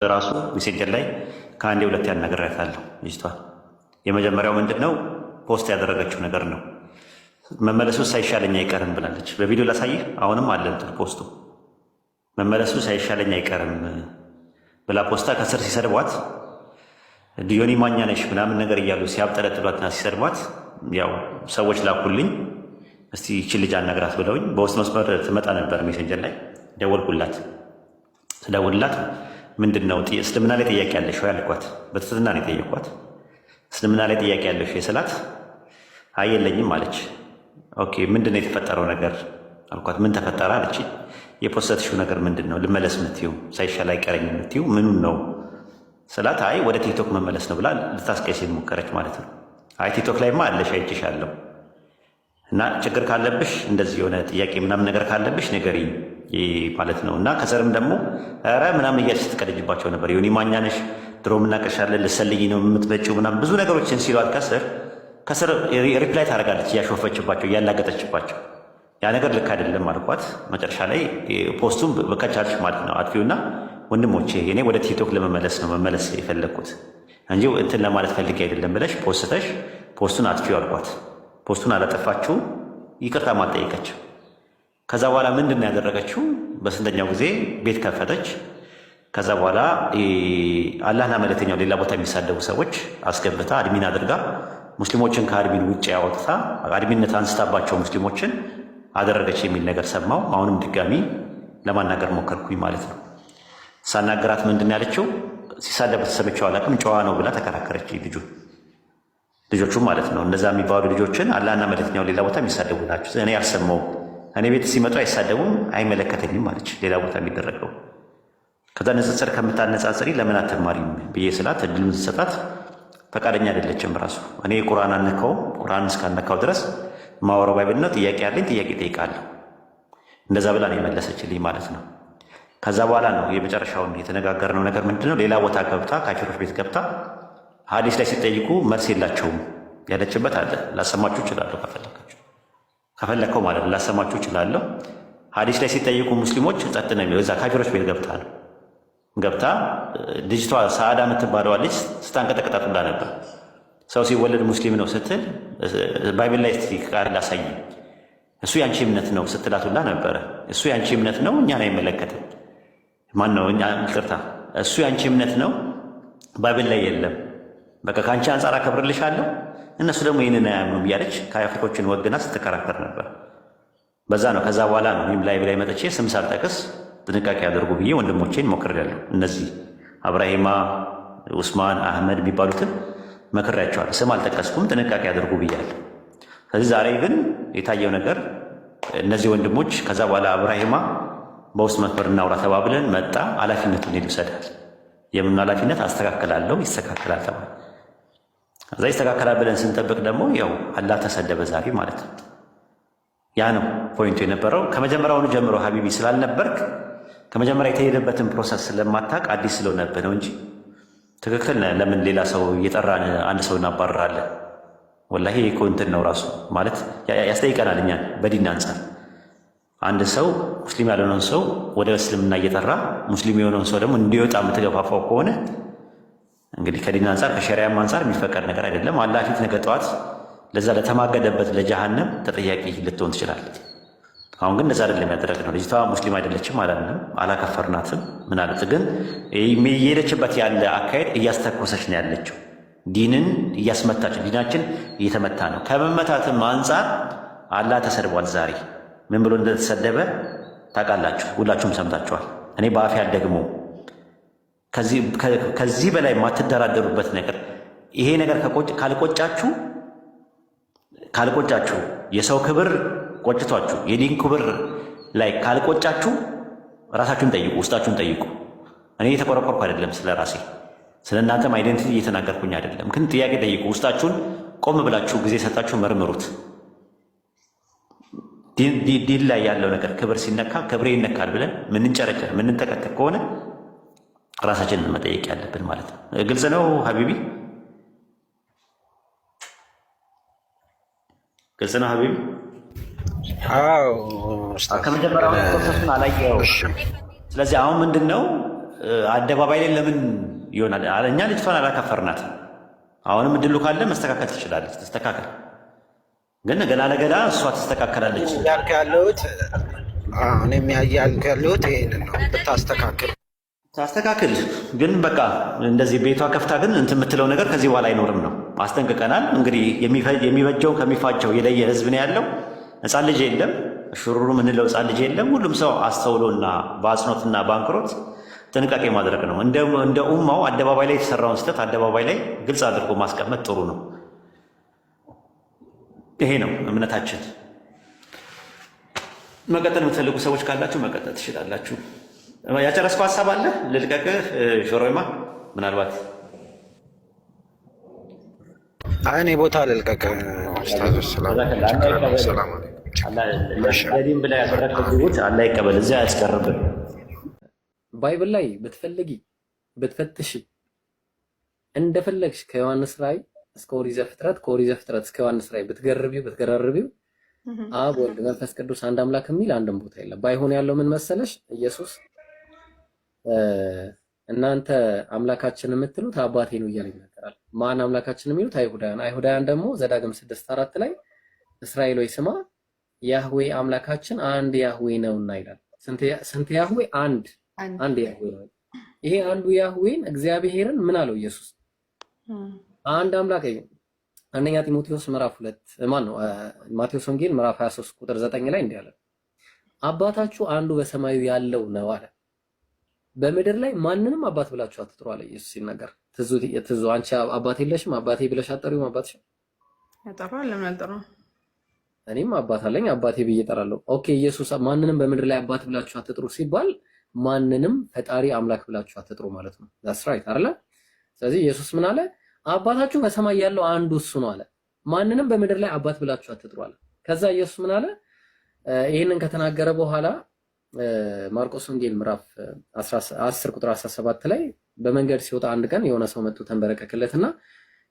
ራሱ ሜሴንጀር ላይ ከአንዴ ሁለት ያናገራታለሁ ልጅቷ። የመጀመሪያው ምንድነው ፖስት ያደረገችው ነገር ነው። መመለሱ ሳይሻለኝ አይቀርም ብላለች። በቪዲዮ ላሳይህ። አሁንም አለ እንትን ፖስቱ መመለሱ ሳይሻለኝ አይቀርም ብላ ፖስታ ከስር ሲሰድቧት ዲዮኒ ማኛ ነሽ ምናምን ነገር እያሉ ሲያብጠለጥሏትና ሲሰድቧት ያው ሰዎች ላኩልኝ እስቲ ይችን ልጅ አናግራት ብለውኝ በውስጥ መስመር ትመጣ ነበር ሜሴንጀር ላይ ደወልኩላት። ስደውልላት ምንድን ነው እስልምና ላይ ጥያቄ ያለሽ ወይ አልኳት። በትህትና ነው የጠየኳት። እስልምና ላይ ጥያቄ ያለሽ ስላት አይ የለኝም አለች። ኦኬ ምንድን ነው የተፈጠረው ነገር አልኳት። ምን ተፈጠረ አለች። የፖስተትሽው ነገር ምንድን ነው ልመለስ ምትይው ሳይሻል አይቀረኝ ምትይው ምኑን ነው ስላት አይ ወደ ቲክቶክ መመለስ ነው ብላ ልታስቀይስ ሞከረች ማለት ነው። አይ ቲክቶክ ላይማ አለሽ አይቼሻለሁ እና ችግር ካለብሽ እንደዚህ የሆነ ጥያቄ ምናምን ነገር ካለብሽ ንገሪኝ ማለት ነው። እና ከሰርም ደግሞ ኧረ ምናምን እያልሽ ስትቀደጅባቸው ነበር። ዮኒ ማኛ ነሽ ድሮ ምናቀሻለን ልሰልይ ነው የምትበጭው ምናምን ብዙ ነገሮችን ሲሏት ከስር ሪፕላይ ታደርጋለች እያሾፈችባቸው እያላገጠችባቸው። ያ ነገር ልክ አይደለም አልኳት። መጨረሻ ላይ ፖስቱን በከቻልሽ ማለት ነው አጥፊውና ወንድሞቼ እኔ ወደ ቲክቶክ ለመመለስ ነው መመለስ የፈለግኩት እንጂ እንትን ለማለት ፈልጌ አይደለም ብለሽ ፖስተሽ ፖስቱን አጥፊው አልኳት። ፖስቱን አላጠፋችው ይቅርታ ማጠየቀችው። ከዛ በኋላ ምንድን ነው ያደረገችው? በስንተኛው ጊዜ ቤት ከፈተች። ከዛ በኋላ አላህና መልእክተኛው ሌላ ቦታ የሚሳደቡ ሰዎች አስገብታ አድሚን አድርጋ ሙስሊሞችን ከአድሚን ውጭ ያወጥታ አድሚንነት አንስታባቸው ሙስሊሞችን አደረገች የሚል ነገር ሰማው። አሁንም ድጋሚ ለማናገር ሞከርኩኝ ማለት ነው። ሳናገራት ምንድን ያለችው ሲሳደብ ተሰምቼው አላውቅም ጨዋ ነው ብላ ተከራከረች። ልጆቹም ማለት ነው እነዛ የሚባሉ ልጆችን አላህና መልእክተኛው ሌላ ቦታ የሚሳደቡ ናቸው። እኔ አልሰማውም፣ እኔ ቤት ሲመጡ አይሳደቡም፣ አይመለከተኝም አለች። ሌላ ቦታ የሚደረገው ከዛ ንጽጽር ከምታነጻጽሪ ለምን አትማሪም ብዬ ስላት እድሉን ስሰጣት ፈቃደኛ አይደለችም። ራሱ እኔ ቁርአን አነካውም፣ ቁርአን እስካነካው ድረስ ማወራው ባይብል ነው። ጥያቄ ያለኝ ጥያቄ ጠይቃለሁ። እንደዛ ብላ ነው የመለሰችልኝ ማለት ነው። ከዛ በኋላ ነው የመጨረሻውን የተነጋገርነው ነገር ምንድነው ሌላ ቦታ ገብታ ካፊሮች ቤት ገብታ ሀዲስ ላይ ሲጠይቁ መልስ የላቸውም ያለችበት አለ። ላሰማችሁ እችላለሁ ከፈለከው ማለት ነው። ላሰማችሁ እችላለሁ። ሀዲስ ላይ ሲጠይቁ ሙስሊሞች ጸጥ ነው የሚለው። እዛ ካፊሮች ቤት ገብታ ልጅቷ ሰዓዳ የምትባለዋ ልጅ ስታንቀጠቅጣት ሁላ ነበር። ሰው ሲወለድ ሙስሊም ነው ስትል ባይብል ላይ ቃል ላሳይ እሱ ያንቺ እምነት ነው ስትላት ሁላ ነበረ። እሱ ያንቺ እምነት ነው እኛን አይመለከትም። ማን ነው ይቅርታ፣ እሱ ያንቺ እምነት ነው ባይብል ላይ የለም። በቃ ከአንቺ አንጻር አከብርልሻለሁ እነሱ ደግሞ ይህንን አያምኑም እያለች ካፊሮችን ወግና ስትከራከር ነበር። በዛ ነው ከዛ በኋላ ነው እኔም ላይ መጥቼ ስም ሳልጠቅስ ጥንቃቄ ያደርጉ ብዬ ወንድሞቼን ሞክሬያለሁ። እነዚህ አብራሂማ፣ ኡስማን፣ አህመድ የሚባሉትን መክሬያቸዋለሁ። ስም አልጠቀስኩም፣ ጥንቃቄ ያደርጉ ብያለሁ። ስለዚህ ዛሬ ግን የታየው ነገር እነዚህ ወንድሞች ከዛ በኋላ አብራሂማ በውስጥ መስመር እናውራ ተባብለን መጣ። ኃላፊነቱን ይውሰዳል። የምን ኃላፊነት አስተካክላለሁ ይስተካከላል ተባለ። እዛ ይስተካከላል ብለን ስንጠብቅ ደግሞ ያው አላህ ተሰደበ ዛሬ ማለት ነው። ያ ነው ፖይንቱ የነበረው። ከመጀመሪያውኑ ጀምሮ ሀቢቢ ስላልነበርክ ከመጀመሪያ የተሄደበትን ፕሮሰስ ስለማታውቅ አዲስ ስለሆነብህ ነው እንጂ ትክክል ነህ። ለምን ሌላ ሰው እየጠራን አንድ ሰው እናባረራለን? ወላሂ እኮ እንትን ነው ራሱ ማለት ያስጠይቀናል እኛን በዲን አንጻር። አንድ ሰው ሙስሊም ያልሆነውን ሰው ወደ እስልምና እየጠራ ሙስሊም የሆነውን ሰው ደግሞ እንዲወጣ የምትገፋፋው ከሆነ እንግዲህ ከዲን አንጻር ከሸሪያም አንጻር የሚፈቀድ ነገር አይደለም። አላህ ፊት ነገ ጠዋት ለዛ ለተማገደበት ለጀሃነም ተጠያቂ ልትሆን ትችላለች። አሁን ግን እንደዛ አይደለም ያደረግነው። ልጅቷ ሙስሊም አይደለችም አላልንም፣ አላከፈርናትም። ምን አለት ግን የሄደችበት ያለ አካሄድ እያስተኮሰች ነው ያለችው። ዲንን እያስመታች፣ ዲናችን እየተመታ ነው። ከመመታትም አንጻር አላህ ተሰድቧል። ዛሬ ምን ብሎ እንደተሰደበ ታውቃላችሁ፣ ሁላችሁም ሰምታችኋል። እኔ በአፌ አልደግመውም። ከዚህ በላይ የማትደራደሩበት ነገር ይሄ ነገር ካልቆጫችሁ የሰው ክብር ቆጭቷችሁ የዲን ክብር ላይ ካልቆጫችሁ ራሳችሁን ጠይቁ፣ ውስጣችሁን ጠይቁ። እኔ እየተቆረቆርኩ አይደለም ስለ ራሴ ስለ እናንተም አይደንቲቲ እየተናገርኩኝ አይደለም። ግን ጥያቄ ጠይቁ፣ ውስጣችሁን ቆም ብላችሁ ጊዜ ሰጣችሁ መርምሩት። ዲን ላይ ያለው ነገር ክብር ሲነካ ክብሬ ይነካል ብለን ምንንጨረጨር ምንንጠቀጠቅ ከሆነ ራሳችንን መጠየቅ ያለብን ማለት ነው። ግልጽ ነው ሀቢቢ? ግልጽ ነው ሀቢቢ? ከመጀመሪያው ፕሮሰሱን አላየኸውም። ስለዚህ አሁን ምንድን ነው አደባባይ ላይ ለምን ይሆናል? እኛ ልጅቷን አላካፈርናት። አሁንም እድሉ ካለ መስተካከል ትችላለች፣ ተስተካከል። ግን ገና ለገና እሷ ትስተካከላለች ያልክ ያለሁት እኔም ያልክ ያለሁት ይሄንን ነው። ብታስተካክል ታስተካክል። ግን በቃ እንደዚህ ቤቷ ከፍታ ግን እንትን የምትለው ነገር ከዚህ በኋላ አይኖርም ነው። አስጠንቅቀናል። እንግዲህ የሚበጀው ከሚፋጀው የለየ ህዝብ ነው ያለው። ህፃን ልጅ የለም፣ ሹሩሩ ምንለው ህፃን ልጅ የለም። ሁሉም ሰው አስተውሎና በአጽኖትና በአንክሮት ጥንቃቄ ማድረግ ነው። እንደ ኡማው አደባባይ ላይ የተሰራውን ስህተት አደባባይ ላይ ግልጽ አድርጎ ማስቀመጥ ጥሩ ነው። ይሄ ነው እምነታችን። መቀጠል የምትፈልጉ ሰዎች ካላችሁ መቀጠል ትችላላችሁ። ያጨረስከው ሀሳብ አለ? ልልቀቅህ ሾሮማ? ምናልባት እኔ ቦታ ልልቀቅህ። ለዲን ብላ ያደረግከው ግቦች አላህ ይቀበል፣ እዚያ አያስቀርብን። ባይብል ላይ ብትፈልጊ ብትፈትሽ እንደፈለግሽ ከዮሐንስ ራእይ እስከ ኦሪት ዘፍጥረት ከኦሪት ዘፍጥረት እስከ ዮሐንስ ራእይ ብትገረርቢው አብ ወልድ መንፈስ ቅዱስ አንድ አምላክ የሚል አንድም ቦታ የለም። ባይሆን ያለው ምን መሰለሽ? ኢየሱስ እናንተ አምላካችን የምትሉት አባቴ ነው እያለ ይናገራል። ማን አምላካችን የሚሉት? አይሁዳውያን ደግሞ ዘዳግም 6:4 ላይ እስራኤል ሆይ ስማ ያህዌ አምላካችን አንድ ያህዌ ነውና ይላል። ስንት ያህዌ? አንድ ያህዌ ነው። ይሄ አንዱ ያህዌን እግዚአብሔርን ምን አለው ኢየሱስ? አንድ አምላክ። አንደኛ ጢሞቴዎስ ምዕራፍ 2 ማቴዎስ ወንጌል ምዕራፍ 23 ቁጥር 9 ላይ እንዲህ አለ፣ አባታችሁ አንዱ በሰማዩ ያለው ነው አለ። በምድር ላይ ማንንም አባት ብላችሁ አትጥሩ አለ ኢየሱስ ሲናገር። ትዙ አንቺ አባት የለሽም? አባቴ ብለሽ አትጠሪውም? አባትሽ ያጠራል። ለምን አልጠራም? እኔም አባት አለኝ አባቴ ብዬ እጠራለሁ። ኦኬ ኢየሱስ ማንንም በምድር ላይ አባት ብላችሁ አትጥሩ ሲባል ማንንም ፈጣሪ አምላክ ብላችሁ አትጥሩ ማለት ነው። ዳትስ ራይት አይደለ? ስለዚህ ኢየሱስ ምን አለ? አባታችሁ በሰማይ ያለው አንዱ እሱ ነው አለ። ማንንም በምድር ላይ አባት ብላችሁ አትጥሩ አለ። ከዛ ኢየሱስ ምን አለ? ይሄንን ከተናገረ በኋላ ማርቆስ ወንጌል ምዕራፍ 10 ቁጥር 17 ላይ በመንገድ ሲወጣ አንድ ቀን የሆነ ሰው መጥቶ ተንበረከከለትና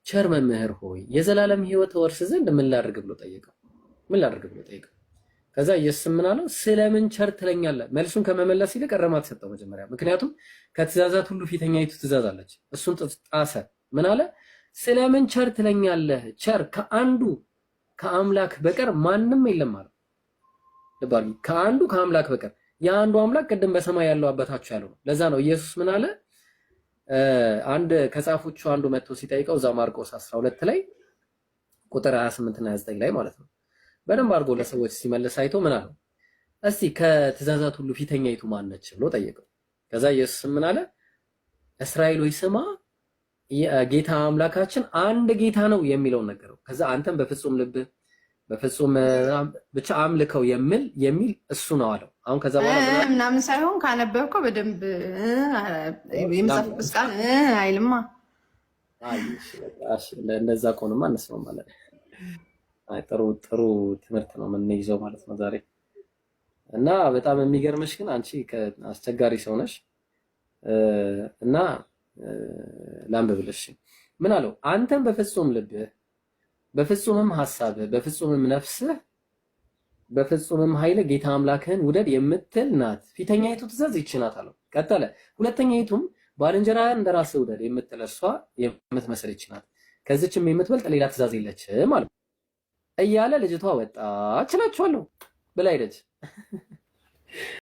ቸር መምህር ሆይ የዘላለም ሕይወት ወርስ ዘንድ ምን ላድርግ ብሎ ጠየቀው። ከዛ ኢየሱስ ምን አለው? ስለምን ቸር ትለኛለህ? መልሱን ከመመለስ ይልቅ እርማት ሰጠው መጀመሪያ። ምክንያቱም ከትእዛዛት ሁሉ ፊተኛይቱ ትእዛዝ አለች፣ እሱን ጣሰ። ምን አለ? ስለምን ቸር ትለኛለህ? ቸር ከአንዱ ከአምላክ በቀር ማንም የለም ማለት ነው። ከአንዱ ከአምላክ በቀር የአንዱ አምላክ ቅድም በሰማይ ያለው አባታችሁ ያለው ነው። ለዛ ነው ኢየሱስ ምን አለ? አንድ ከጻፎቹ አንዱ መጥቶ ሲጠይቀው እዛ ማርቆስ 12 ላይ ቁጥር 28 እና 29 ላይ ማለት ነው በደንብ አድርጎ ለሰዎች ሲመልስ አይቶ ምን አለው? እስቲ ከትእዛዛት ሁሉ ፊተኛይቱ ማን ነች ብሎ ጠየቀው። ከዛ ኢየሱስ ምን አለ? እስራኤል ሆይ ስማ ጌታ አምላካችን አንድ ጌታ ነው የሚለውን ነገረው። ከዛ አንተም በፍጹም ልብህ በፍጹም ብቻ አምልከው የሚል እሱ ነው አለው። አሁን ከዛ በኋላ ምናምን ሳይሆን ካነበብከው በደንብ የመጽሐፍ ቅዱስ ቃል አይልማ። እንደዛ ከሆነማ አነስነው ማለት ነው። ጥሩ ትምህርት ነው የምንይዘው ማለት ነው ዛሬ። እና በጣም የሚገርምሽ ግን አንቺ አስቸጋሪ ሰው ነሽ እና ላንብብልሽ። ምን አለው? አንተም በፍጹም ልብህ በፍጹምም ሐሳብህ በፍጹምም ነፍስህ በፍጹምም ኃይልህ ጌታ አምላክህን ውደድ የምትል ናት። ፊተኛይቱ ትእዛዝ ይህች ናት አለው። ቀጠለ። ሁለተኛይቱም ባልንጀራህን እንደራስህ ውደድ የምትል እርሷ የምትመስል ይህች ናት። ከዚችም የምትበልጥ ሌላ ትእዛዝ የለችም አለው እያለ ልጅቷ ወጣች እላችኋለሁ ብላ ሄደች።